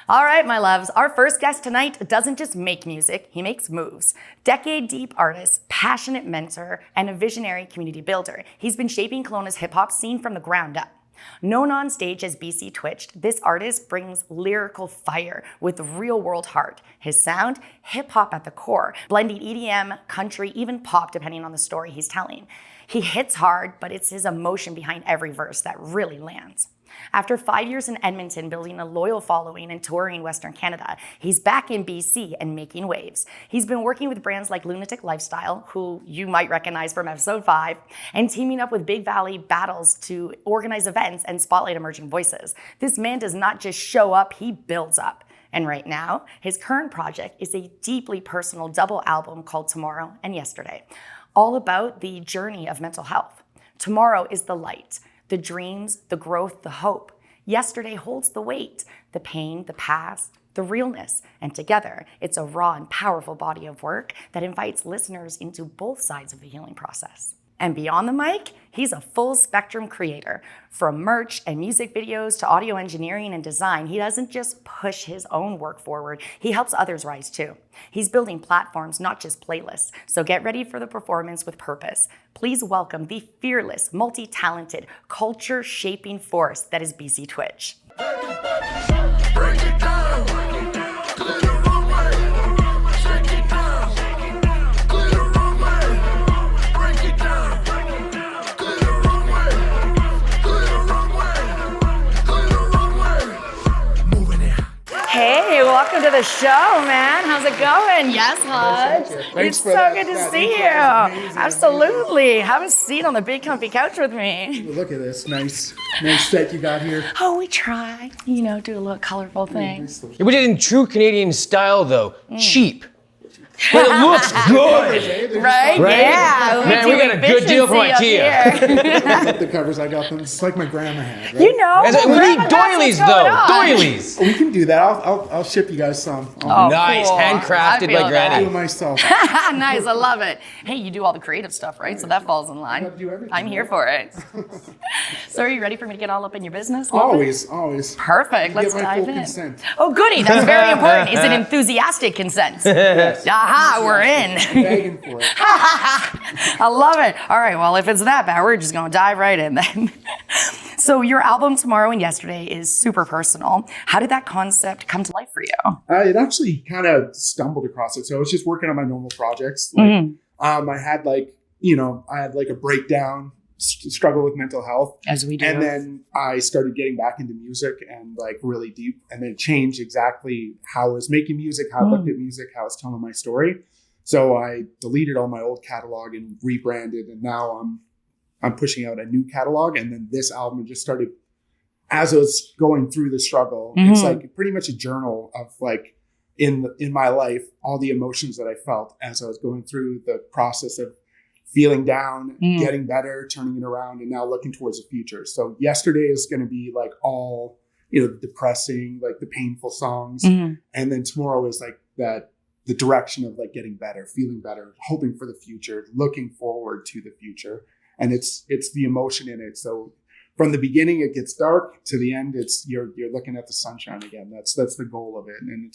All right, my loves, our first guest tonight doesn't just make music, he makes moves. Decade-deep artist, passionate mentor, and a visionary community builder. He's been shaping Kelowna's hip-hop scene from the ground up. Known on stage as BC Twitched, this artist brings lyrical fire with real-world heart. His sound, hip-hop at the core, blending EDM, country, even pop, depending on the story he's telling. He hits hard, but it's his emotion behind every verse that really lands. After 5 years in Edmonton, building a loyal following and touring Western Canada, he's back in BC and making waves. He's been working with brands like Lunatic Lifestyle, who you might recognize from episode 5, and teaming up with Big Valley Battles to organize events and spotlight emerging voices. This man does not just show up, he builds up. And right now, his current project is a deeply personal double album called Tomorrow and Yesterday, all about the journey of mental health. Tomorrow is the light, the dreams, the growth, the hope. Yesterday holds the weight, the pain, the past, the realness. And together, it's a raw and powerful body of work that invites listeners into both sides of the healing process. And beyond the mic, he's a full spectrum creator. From merch and music videos to audio engineering and design, he doesn't just push his own work forward, he helps others rise too. He's building platforms, not just playlists. So get ready for the performance with purpose. Please welcome the fearless, multi-talented, culture-shaping force that is BC Twitch. Break it down. Clear the runway. Shake it down. Clear the runway. Break it down. Clear the runway. Clear the runway. Clear the runway. Moving it. Hey, welcome to the show, man. How's it going? Yes, Hudge. It's so good to see you. Absolutely. Have a seat on the big comfy couch with me. Look at this nice set you got here. Oh, we try. You know, do a little colorful thing. We did it in true Canadian style, though. Cheap. But it looks good. Right? Yeah. Man, we got a good deal from IKEA. The covers I got them. It's like my grandma had. Right? You know, We need doilies, though. Doilies. We can do that. I'll ship you guys some. Oh, Nice. cool. Handcrafted I feel by that. I'll do Granny. it myself. Nice, I love it. Hey, you do all the creative stuff, right? So that falls in line. gotta do everything, I'm here right? for it. So are you ready for me to get all up in your business? a little bit? Always. Perfect. Let's Get my dive full in. consent. Oh, goody. That's very important. Is it enthusiastic consent? Aha, we're in. I'm begging for it. I love it. All right, well, if it's that bad, we're just going to dive right in then. So your album Tomorrow and Yesterday is super personal. How did that concept come to life for you? It actually kind of stumbled across it. So I was just working on my normal projects. Like, I had a breakdown, struggle with mental health. As we do. And then I started getting back into music and like really deep. And then it changed exactly how I was making music, how I looked at music, how I was telling my story. So I deleted all my old catalog and rebranded. And now I'm pushing out a new catalog. And then this album just started as I was going through the struggle. It's like pretty much a journal of like in my life, all the emotions that I felt as I was going through the process of feeling down, getting better, turning it around, and now looking towards the future. So yesterday is going to be like all, depressing, like the painful songs. And then tomorrow is like the direction of like getting better, feeling better, hoping for the future, looking forward to the future. And it's the emotion in it. So from the beginning, it gets dark to the end. It's you're looking at the sunshine again. That's the goal of it. And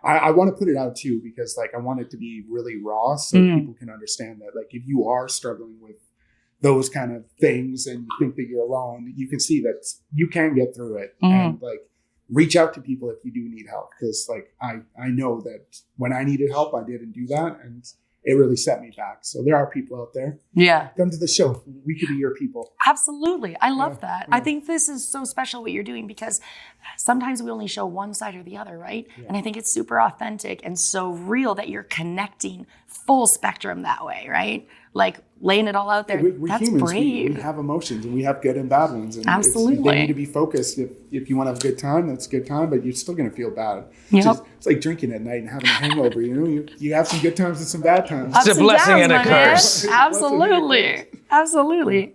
I want to put it out too, because like I want it to be really raw so people can understand that like if you are struggling with those kind of things and you think that you're alone, you can see that you can get through it and like reach out to people if you do need help. Because like I know that when I needed help, I didn't do that, and it really set me back. So there are people out there. Yeah. Come to the show. We could be your people. Absolutely. I love that. I think this is so special what you're doing because sometimes we only show one side or the other, right? Yeah. And I think it's super authentic and so real that you're connecting full spectrum that way, right? Like laying it all out there. We're That's humans. brave. We have emotions and we have good and bad ones. And Absolutely. They need to be focused. If you want to have a good time, that's a good time, but you're still going to feel bad. Yep. It's like drinking at night and having a hangover. You have some good times and some bad times. It's a blessing and a curse. Absolutely. Absolutely.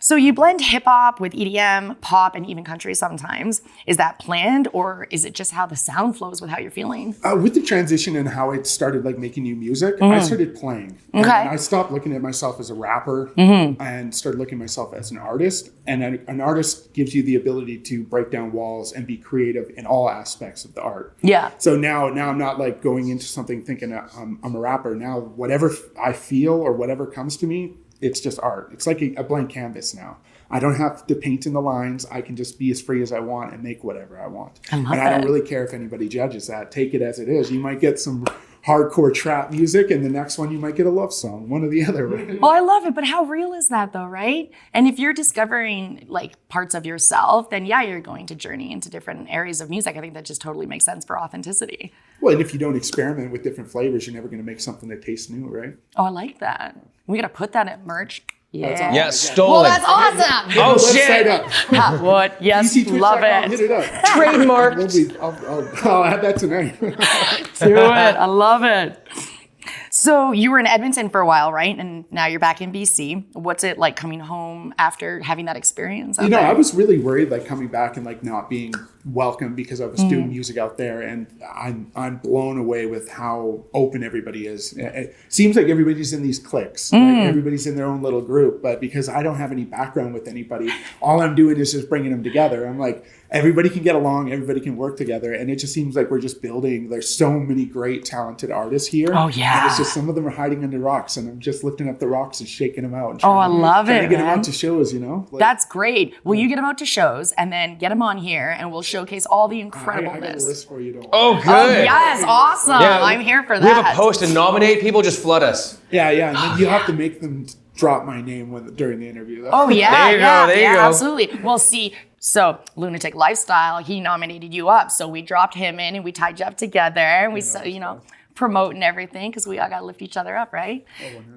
So you blend hip hop with EDM, pop, and even country sometimes. Is that planned, or is it just how the sound flows with how you're feeling? With the transition and how it started like making new music, I started playing. And I stopped looking at myself as a rapper and started looking at myself as an artist. And an artist gives you the ability to break down walls and be creative in all aspects of the art. Yeah. So now I'm not like going into something thinking I'm a rapper. Now whatever I feel or whatever comes to me, it's just art. It's like a blank canvas now. I don't have to paint in the lines. I can just be as free as I want and make whatever I want. I don't really care if anybody judges that. Take it as it is. You might get some hardcore trap music, and the next one you might get a love song, one or the other. Right? Well, I love it, but how real is that though, right? And if you're discovering like parts of yourself, then yeah, you're going to journey into different areas of music. I think that just totally makes sense for authenticity. Well, and if you don't experiment with different flavors, you're never going to make something that tastes new, right? Oh, I like that. We got to put that at merch. Yeah. Yeah, stolen. Well, that's awesome. Oh, shit. What? Yes, love Hit it. it up. Trademarked. I'll add that tonight. Do it. I love it. So you were in Edmonton for a while, right? And now you're back in BC. What's it like coming home after having that experience? You know, I was really worried, like coming back and like not being welcome because I was doing music out there, and I'm blown away with how open everybody is. It seems like everybody's in these cliques, like everybody's in their own little group. But because I don't have any background with anybody, all I'm doing is just bringing them together. I'm like, everybody can get along, everybody can work together, and it just seems like we're just building. There's so many great, talented artists here. Oh yeah. And it's just some of them are hiding under rocks, and I'm just lifting up the rocks and shaking them out. And I love it. Trying to get them out to shows, you know. Like, that's great. Well, you get them out to shows, and then get them on here, and we'll showcase all the I got a incredibleness. list for you. Don't Oh, worry. good. Oh, yes, awesome. Yeah, I'm here for that. We have a post to nominate people. Just flood us. Yeah, and then you have to make them drop my name during the interview. Oh yeah, There you go, there you go. absolutely. Well, see, so Lunatic Lifestyle, he nominated you up, so we dropped him in and we tied you up together, and we, promoting everything because we all got to lift each other up, right?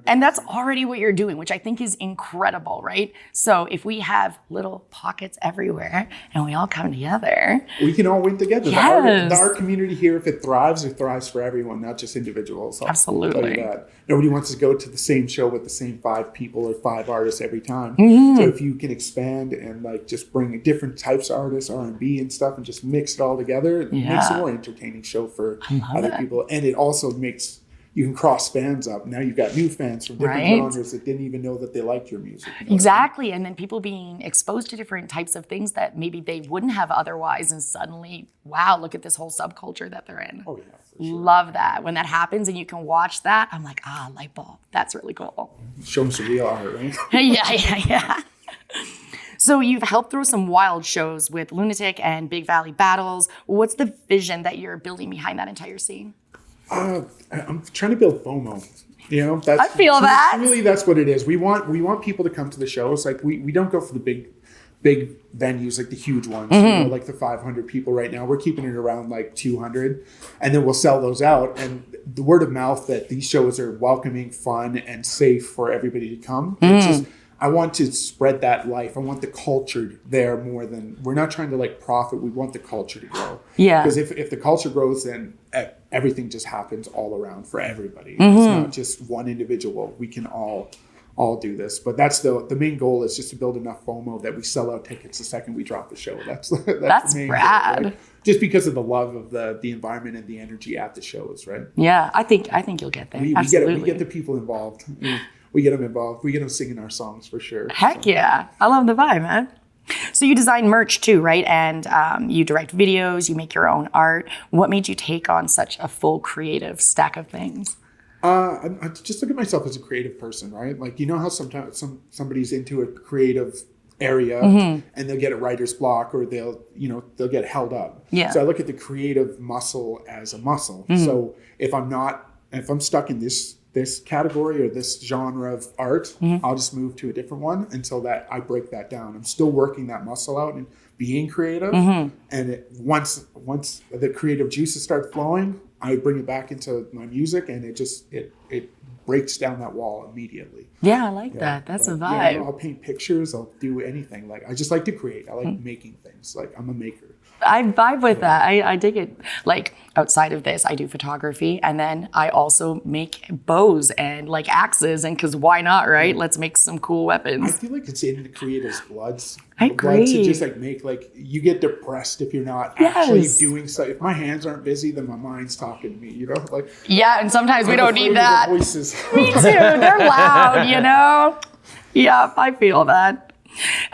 And that's already what you're doing, which I think is incredible, right? So if we have little pockets everywhere and we all come together, we can all win together. Yes. The art community here, if it thrives for everyone, not just individuals. I'll Absolutely. tell you that. Nobody wants to go to the same show with the same 5 people or 5 artists every time. Mm-hmm. So if you can expand and like just bring different types of artists, R&B and stuff, and just mix it all together, it makes a more entertaining show for other people. And it also makes you can cross fans up. Now you've got new fans from different genres that didn't even know that they liked your music. You know? Exactly. And then people being exposed to different types of things that maybe they wouldn't have otherwise, and suddenly, wow, look at this whole subculture that they're in. Oh yeah, for sure. Love that. When that happens and you can watch that, I'm like, light bulb. That's really cool. Show them some real art, right? Yeah. So you've helped throw some wild shows with Lunatic and Big Valley Battles. What's the vision that you're building behind that entire scene? I'm trying to build FOMO. You know, that's I feel that. Really, that's what it is. We want people to come to the shows. Like we don't go for the big venues, like the huge ones, like the 500 people right now. We're keeping it around like 200, and then we'll sell those out. And the word of mouth that these shows are welcoming, fun, and safe for everybody to come. It's just, I want to spread that life. I want the culture there more than, we're not trying to like profit. We want the culture to grow. Yeah. Because if the culture grows, then everything just happens all around for everybody. It's not just one individual. We can all do this. But that's the main goal, is just to build enough FOMO that we sell out tickets the second we drop the show. That's the main rad. goal, right? Just because of the love of the environment and the energy at the shows, right? Yeah, I think you'll get there. Absolutely. We get the people involved. We get them involved. We get them singing our songs for sure. Heck yeah. I love the vibe, man. So you design merch too, right? And you direct videos, you make your own art. What made you take on such a full creative stack of things? I just look at myself as a creative person, right? Like, you know how sometimes somebody's into a creative area and they'll get a writer's block, or they'll get held up. Yeah. So I look at the creative muscle as a muscle. So if I'm stuck in this category or this genre of art, I'll just move to a different one until that I break that down. I'm still working that muscle out and being creative. And once the creative juices start flowing, I bring it back into my music, and it breaks down that wall immediately. Yeah, I like that. That's a vibe. Yeah, I'll paint pictures. I'll do anything. Like, I just like to create. I like making things. Like, I'm a maker. I vibe with that. I dig it. Like, outside of this, I do photography, and then I also make bows and like axes, and because why not, right? Let's make some cool I weapons. feel like it's in the creators' bloods. I Blood to agree. just like make like you get depressed if you're not actually Yes. doing stuff. If my hands aren't busy, then my mind's talking to me. You know, like Yeah, and sometimes we I'm don't afraid need of the that. voices. Me too. They're loud, you know? Yeah, I feel that.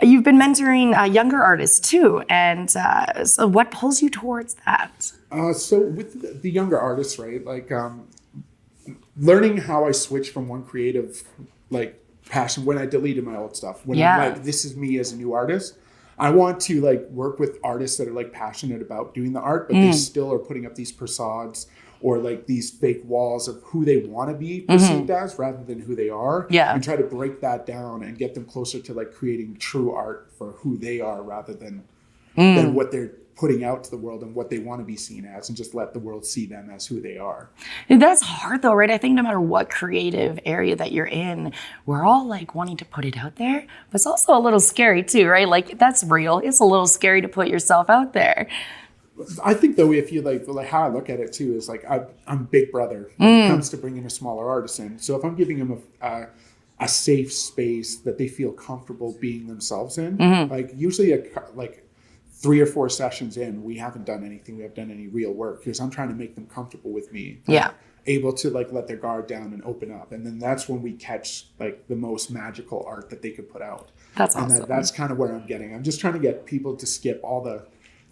You've been mentoring younger artists too. And so what pulls you towards that? So with the younger artists, right? Like learning how I switched from one creative like passion when I deleted my old stuff. When Yeah. I'm like, this is me as a new artist. I want to like work with artists that are like passionate about doing the art, but they still are putting up these facades or like these fake walls of who they want to be perceived as rather than who they are. Yeah. And try to break that down and get them closer to like creating true art for who they are rather than what they're putting out to the world and what they want to be seen as, and just let the world see them as who they are. That's hard though, right? I think no matter what creative area that you're in, we're all like wanting to put it out there, but it's also a little scary too, right? Like that's real. It's a little scary to put yourself out there. I think though, if you like how I look at it too is like I'm big brother when it comes to bringing a smaller artist in. So if I'm giving them a safe space that they feel comfortable being themselves in, like usually like 3 or 4 sessions in, we haven't done anything. We haven't done any real work because I'm trying to make them comfortable with me. Yeah. Able to like let their guard down and open up, and then that's when we catch like the most magical art that they could put out. That's and awesome. that's kind of where I'm getting. I'm just trying to get people to skip all the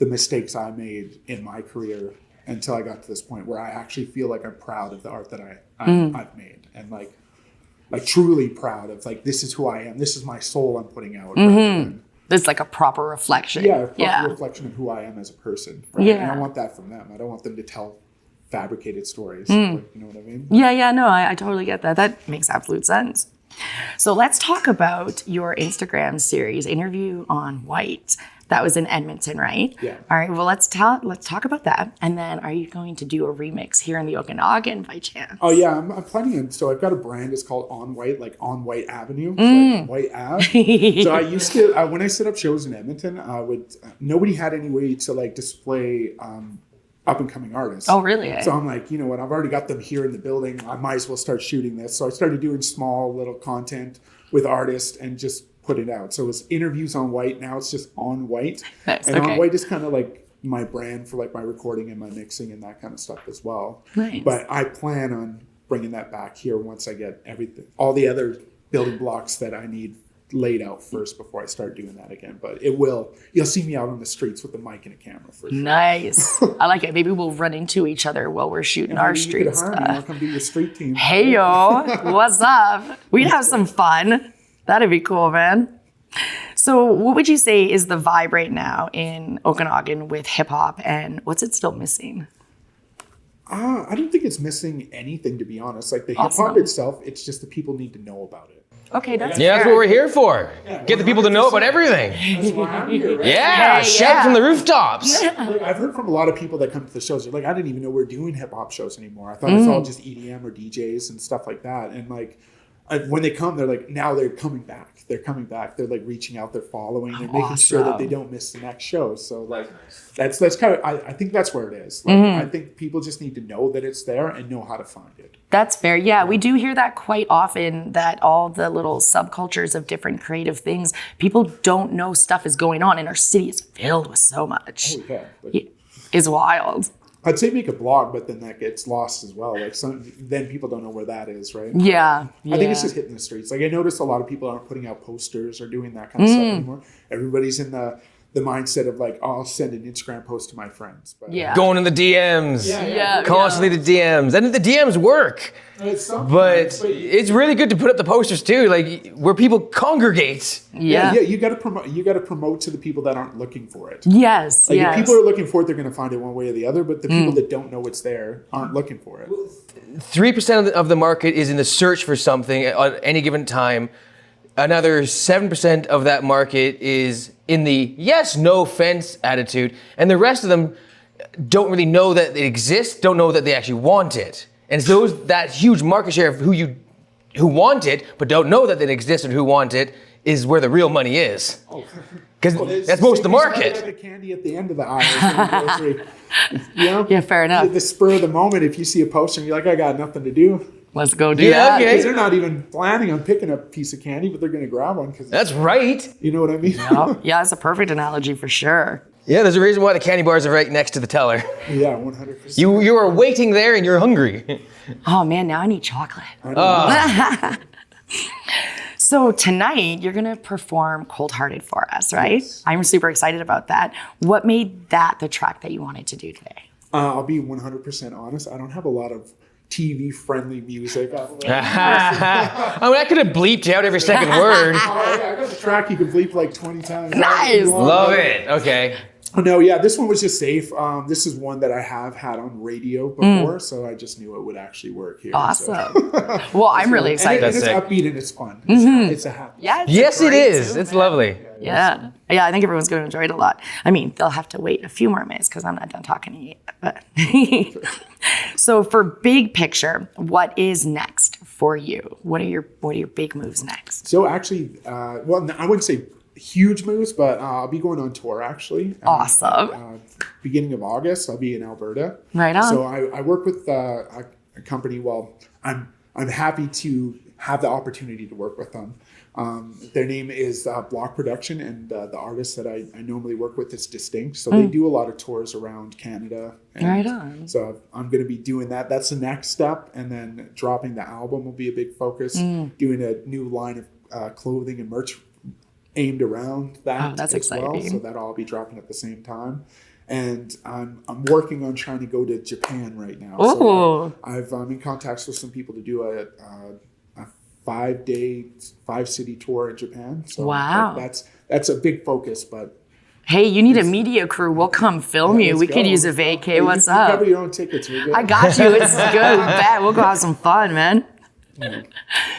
mistakes I made in my career until I got to this point where I actually feel like I'm proud of the art that I've made, and like truly proud of like this is who I am. This is my soul I'm putting out. Rather than, It's like a proper reflection. a proper reflection of who I am as a person. Right? Yeah. And I want that from them. I don't want them to tell fabricated stories. Like, you know what I mean? Yeah, no, I totally get that. That makes absolute sense. So let's talk about your Instagram series, Interview on White. That was in Edmonton, right? Yeah. All right, well, let's talk about that. And then are you going to do a remix here in the Okanagan by chance? Oh yeah, I'm planning on. So I've got a brand. It's called On White, like On White Avenue, like White Ave. So I used to when I set up shows in Edmonton, nobody had any way to like display up and coming artists. Oh, really? So I'm like, you know what? I've already got them here in the building. I might as well start shooting this. So I started doing small little content with artists and just put it out. So it's Interviews on White. Now it's just On White. Nice, And okay. On White is kind of like my brand for like my recording and my mixing and that kind of stuff as well. Nice. But I plan on bringing that back here once I get everything, all the other building blocks that I need laid out first before I start doing that again. But you'll see me out on the streets with the mic and a camera for sure. Nice. I like it. Maybe we'll run into each other while we're shooting our Maybe street you could hire me. stuff. I'll come do your street team. Hey, yo, what's up? We'd have some fun. That'd be cool, man. So what would you say is the vibe right now in Okanagan with hip hop, and what's it still missing? I don't think it's missing anything, to be honest. Like the hip Awesome. hop itself, it's just the people need to know about it. Okay, that's Yeah, that's fair. what we're here for. Get the people to know about everything. That's why I'm here, right? Yeah, Hey, shout yeah. from the rooftops. Like, I've heard from a lot of people that come to the shows. They're like, I didn't even know we're doing hip hop shows anymore. I thought it's all just EDM or DJs and stuff like that. And like, when they come, they're like, now they're coming back. They're coming back. They're like reaching out. They're following. They're making sure that they don't miss the next show. So like, that's kind of. I think that's where it is. Like, I think people just need to know that it's there and know how to find it. That's fair. Yeah, we do hear that quite often, that all the little subcultures of different creative things, people don't know stuff is going on, and our city is filled with so much. Oh yeah. Like, It's wild. I'd say make a blog, but then that gets lost as well. Like then people don't know where that is, right? Yeah. I think it's just hitting the streets. Like I noticed a lot of people aren't putting out posters or doing that kind of stuff anymore. Everybody's in the mindset of like, oh, I'll send an Instagram post to my friends. But Yeah. Going in the DMs. Yeah. Constantly the DMs. And the DMs work. it's something, But it's really good to put up the posters too, like where people congregate. Yeah. you got to promote. You got to promote to the people that aren't looking for it. Yes. Like yes. if people are looking for it, they're going to find it one way or the other. But the people that don't know it's there aren't looking for it. 3% of the market is in the search for something at any given time. Another 7% of that market is in the yes, no offense attitude. And the rest of them don't really know that it exists, don't know that they actually want it. And it's that huge market share of who want it, but don't know that it exists and who want it, is where the real money is. Because Well, it's that's the most of the same as market. the candy at the end of the aisle. In the grocery. You know? Yeah, fair enough. The spur of the moment, if you see a poster and you're like, I got nothing to do. Let's go do Yeah, that. okay. Because they're not even planning on picking a piece of candy, but they're going to grab one because That's right. you know what I mean? Oh, yeah, it's a perfect analogy for sure. Yeah, there's a reason why the candy bars are right next to the teller. Yeah, 100%. You are waiting there and you're hungry. Oh man, now I need chocolate. I know. So tonight you're gonna perform Cold Hearted for us, right? Yes. I'm super excited about that. What made that the track that you wanted to do today? I'll be 100% honest. I don't have a lot of TV-friendly music. I mean, I could have bleeped out every second word. Oh, yeah, I got the track you can bleep like 20 times. Nice. Love it. Okay. No, yeah, this one was just safe. This is one that I have had on radio before, so I just knew it would actually work here. Awesome. Well, I'm really And, excited. and it's That's upbeat and it's fun. It's a happy. Yeah. it's a Yes, it great is. tune, It's man. lovely. Yeah. Yeah, I think everyone's going to enjoy it a lot. I mean, they'll have to wait a few more minutes because I'm not done talking to you yet. But so for big picture, what is next for you? What are your big moves next? So actually, well, I wouldn't say huge moves, but I'll be going on tour actually. Awesome. Beginning of August, I'll be in Alberta. Right on. So I work with a company. Well, I'm happy to have the opportunity to work with them. Their name is Block Production, and the artist that I normally work with is Distinct. So they do a lot of tours around Canada. And Right on. So I'm going to be doing that. That's the next step. And then dropping the album will be a big focus. Doing a new line of clothing and merch aimed around that Oh, that's as well. exciting. So that'll all be dropping at the same time. And I'm working on trying to go to Japan right now. Ooh. So I'm in contacts with some people to do a 5-day, 5-city tour in Japan. So Wow. that's a big focus, but Hey, you need a media crew. We'll come film you. let's We could go. use a vacay. Hey, What's you up? cover your own tickets. We're good. I got you. It's good. Bet. We'll go have some fun, man.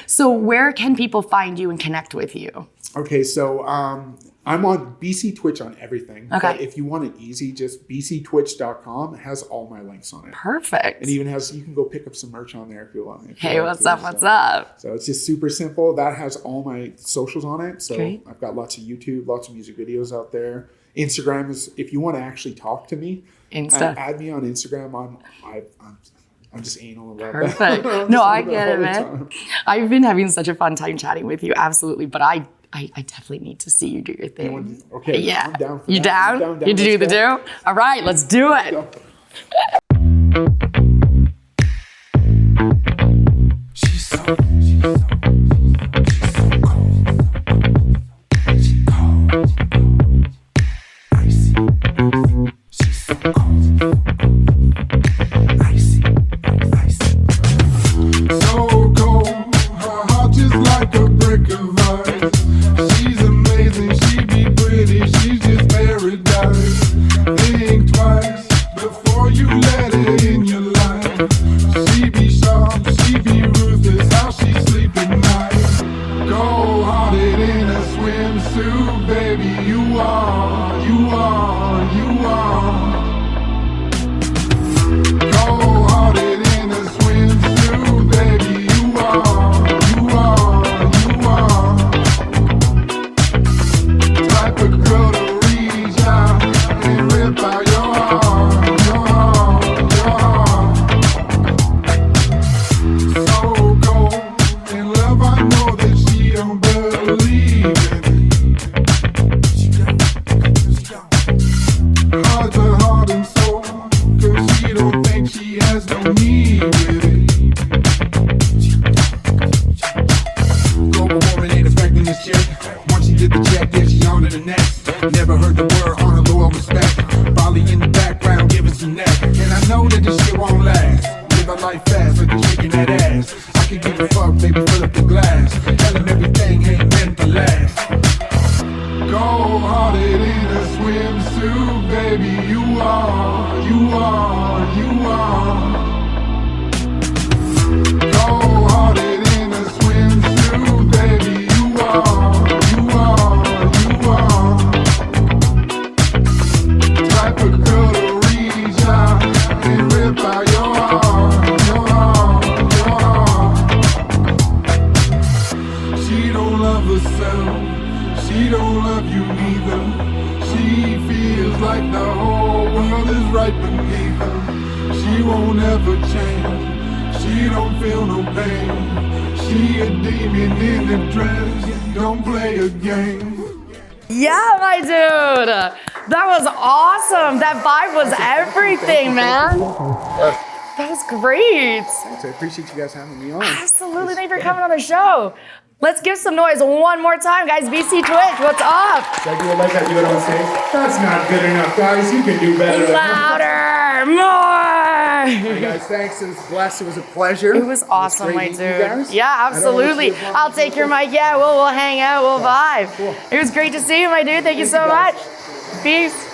So where can people find you and connect with you? Okay, so I'm on BC Twitch on everything. Okay. But if you want it easy, just bctwitch.com. It has all my links on it. Perfect. It even has, you can go pick up some merch on there if you want. Hey, what's up? What's up? So it's just super simple. That has all my socials on it. So Great. I've got lots of YouTube, lots of music videos out there. Instagram is, if you want to actually talk to me, Insta. add me on Instagram. I'm just anal about Perfect. that. I'm No, just I on that get all it, the man. time. I've been having such a fun time chatting with you. Absolutely. But I definitely need to see you do your thing. Okay, Yeah. I'm down for You that. down? I'm down. You to do the Let's go. do? All right, let's do it. Go. She's so cold. She cold. Icy. She's so cold. Icy. Icy. So cold. Her heart just like a brick of ice. She's amazing. She be pretty. She's just paradise. Think twice before you let it in your life. She be sharp, she be ruthless, how she sleep at night. Cold-hearted in a swimsuit, baby, you are, you are, you are. Cold-hearted in a swimsuit, baby, you are, you are, you are. Type of girl to reach out and rip out your heart, your heart, your heart. So cold in love, I know that she don't believe it. Heart to heart and soul, 'cause she don't think she has no need with it. Global woman ain't affecting this chick. Once she get the check, yeah, she on to the next. Never heard the word on a low respect. Volley in the background, giving some neck. And I know that this shit won't last. Live a life fast, like you're shaking that ass. I can give a fuck, baby, fill up the glass. Tell him everything ain't meant to last. Cold-hearted in a swimsuit, baby, you are, you are, you are. Cold-hearted in a swimsuit, baby, you are, you are, you are. Type of girl to reach out and rip out your heart, your heart, your heart. She don't love herself. won't ever change. She don't feel no pain. She a demon in a dress. Don't play a game. Yeah, my dude. That was awesome. That vibe was everything, man. That was great. Thanks, I appreciate you guys having me on. Absolutely. Thank you for coming on the show. Let's give some noise one more time, guys. BC Twitch, what's up? Should I do it like I do it on stage? That's not good enough, guys. You can do better. Louder, more. Hey guys, thanks. It was blessed. It was a pleasure. It was awesome, great my meeting dude. you guys. Yeah, I don't know what absolutely. you want I'll to take do. your mic. Yeah, we'll hang out. We'll vibe. Cool. It was great to see you, my dude. Thank you so you, guys. much. Peace.